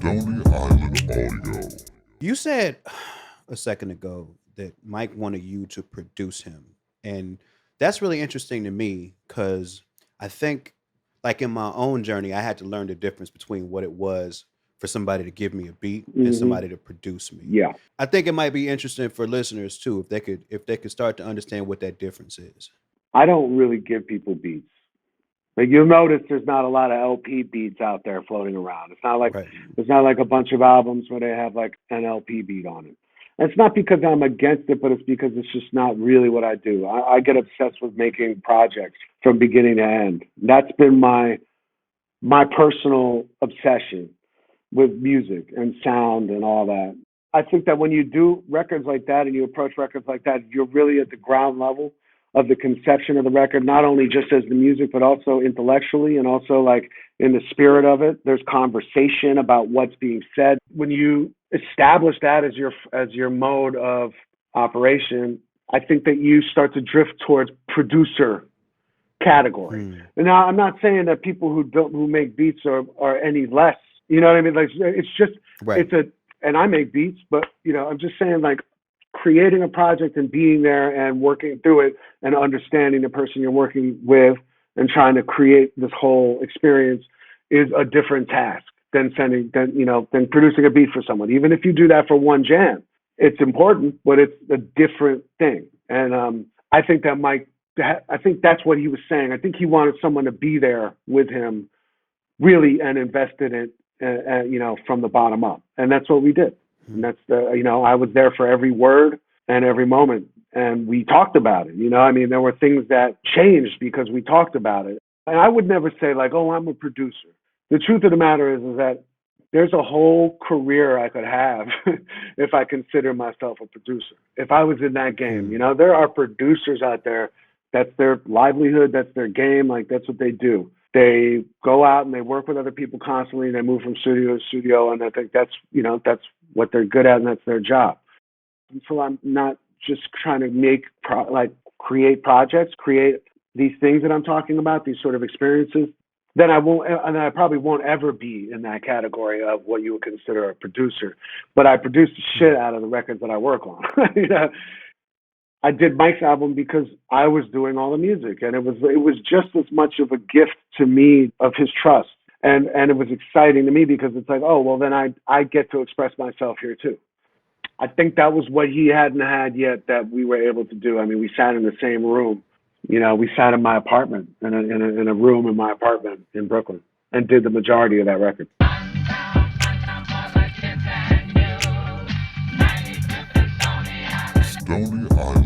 Stony Island Audio. You said a second ago that Mike wanted you to produce him. And that's really interesting to me because I think, like in my own journey, I had to learn the difference between what it was for somebody to give me a beat and Hmm. somebody to produce me. Yeah. I think it might be interesting for listeners too if they could start to understand what that difference is. I don't really give people beats. Like you'll notice there's not a lot of LP beats out there floating around. Right. It's not like a bunch of albums where they have like an LP beat on it. And it's not because I'm against it, but it's because it's just not really what I do. I get obsessed with making projects from beginning to end. That's been my personal obsession with music and sound and all that. I think that when you do records like that and you approach records like that, you're really at the ground level of the conception of the record, not only just as the music, but also intellectually and also like in the spirit of it. There's conversation about what's being said. When you establish that as your mode of operation, I think that you start to drift towards producer category. Mm. And now I'm not saying that people who make beats are any less. You know what I mean? Like it's just Right. and I make beats, but I'm just saying like creating a project and being there and working through it and understanding the person you're working with and trying to create this whole experience is a different task than than producing a beat for someone. Even if you do that for one jam, it's important, but it's a different thing. And I think that I think that's what he was saying. I think he wanted someone to be there with him, really, and invested in it, from the bottom up. And that's what we did. And that's I was there for every word and every moment. And we talked about it. There were things that changed because we talked about it. And I would never say like, oh, I'm a producer. The truth of the matter is that there's a whole career I could have if I consider myself a producer. If I was in that game, there are producers out there. That's their livelihood. That's their game. Like that's what they do. They go out and they work with other people constantly. And they move from studio to studio, and I think that's what they're good at, and that's their job. And so I'm not just trying to create projects, create these things that I'm talking about, these sort of experiences. Then I probably won't ever be in that category of what you would consider a producer. But I produce the shit out of the records that I work on. I did Mike's album because I was doing all the music, and it was just as much of a gift to me of his trust, and it was exciting to me because it's like, oh well, then I get to express myself here too. I think that was what he hadn't had yet that we were able to do. I mean, we sat in the same room, we sat in my apartment in a room in my apartment in Brooklyn and did the majority of that record. Stony Island Audio.